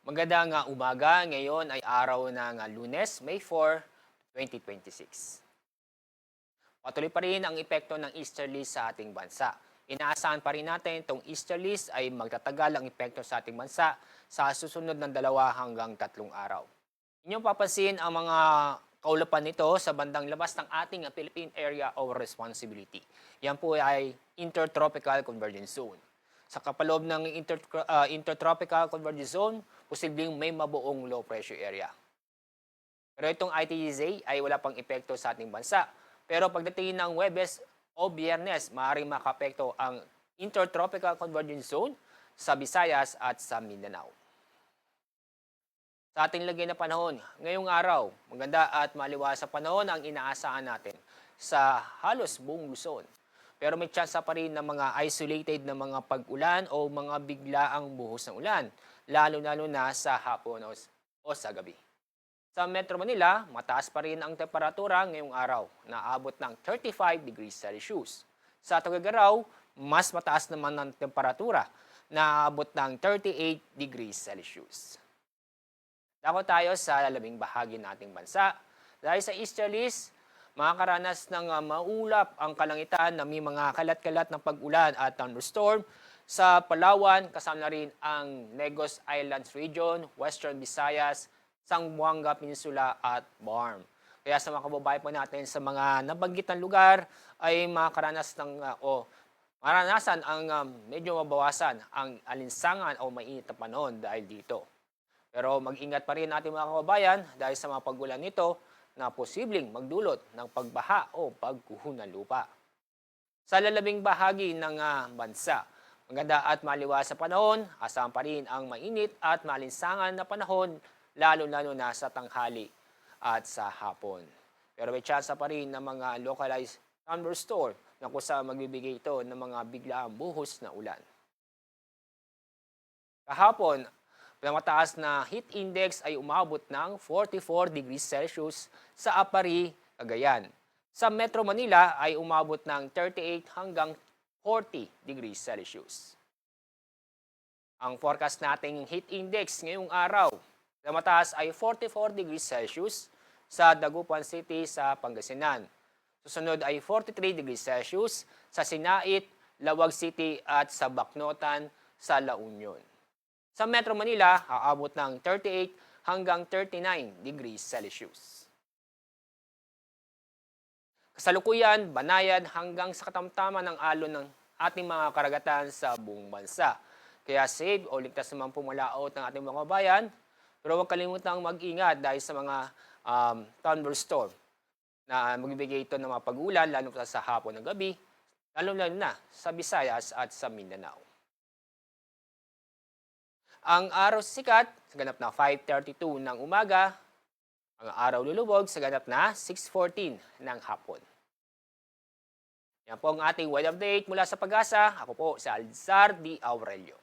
Magandang umaga. Ngayon ay araw ng Lunes, May 4, 2026. Patuloy pa rin ang epekto ng easterlies sa ating bansa. Inaasahan pa rin natin itong easterlies ay magtatagal ang epekto sa ating bansa sa susunod ng 2 hanggang 3 araw. Inyong papansin ang mga kaulapan nito sa bandang labas ng ating Philippine Area of Responsibility. Yan po ay Intertropical Convergence Zone. Sa kapaloob ng Intertropical Convergence Zone, posibleng may mabuong low pressure area. Pero itong ITEZ ay wala pang epekto sa ating bansa. Pero pagdating ng Huwebes o Biyernes, maaaring makapekto ang Intertropical Convergence Zone sa Visayas at sa Mindanao. Sa ating lagay na panahon, ngayong araw, maganda at maliwas sa panahon ang inaasahan natin sa halos buong Luzon. Pero may tsansa pa rin ng mga isolated na mga pag-ulan o mga biglaang buhos ng ulan, lalo-lalo na sa hapon o sa gabi. Sa Metro Manila, mataas pa rin ang temperatura ngayong araw, na abot ng 35 degrees Celsius. Sa Tuguegarao, mas mataas naman ang temperatura, na abot ng 38 degrees Celsius. Dako tayo sa labing bahagi nating bansa. Dahil sa easterlies, makakaranas ng maulap ang kalangitan na may mga kalat-kalat ng pag-ulan at thunderstorm sa Palawan, kasama na rin ang Negros Islands Region, Western Visayas, Zamboanga Peninsula at Baarm. Kaya sa mga kababayan po natin sa mga nabanggit na lugar ay makakaranas maranasan ang medyo mabawasan ang alinsangan o mainit na panahon dahil dito. Pero mag-ingat pa rin natin mga kababayan dahil sa mga pag-ulan nito na posibleng magdulot ng pagbaha o pagguho ng lupa. Sa lalabing bahagi ng bansa, maganda at maliwas sa panahon, asahan pa rin ang mainit at malinsangan na panahon, lalo-lalo na sa tanghali at sa hapon. Pero may tsansa pa rin ng mga localized thunderstorm na kung saan magbibigay ito ng mga biglaang buhos na ulan. Kahapon, ang mataas na heat index ay umabot ng 44 degrees Celsius sa Apari, Cagayan. Sa Metro Manila ay umabot ng 38 hanggang 40 degrees Celsius. Ang forecast nating heat index ngayong araw, na mataas ay 44 degrees Celsius sa Dagupan City sa Pangasinan. Susunod ay 43 degrees Celsius sa Sinait, Lawag City at sa Bacnotan sa La Union. Sa Metro Manila, aabot ng 38 hanggang 39 degrees Celsius. Kasalukuyan, banayan hanggang sa katamtaman ng alon ng ating mga karagatan sa buong bansa. Kaya safe o ligtas naman pumalaot ng ating mga bayan. Pero huwag kalimutang mag-ingat dahil sa mga thunderstorm na magbibigay ito ng mga pag-ulan lalo sa hapon ng gabi, lalo-lalo na sa Visayas at sa Mindanao. Ang araw sikat sa ganap na 5:32 ng umaga, ang araw lulubog sa ganap na 6:14 ng hapon. Yan po ang ating weather update mula sa Pag-asa. Ako po si Alzar D. Aurelio.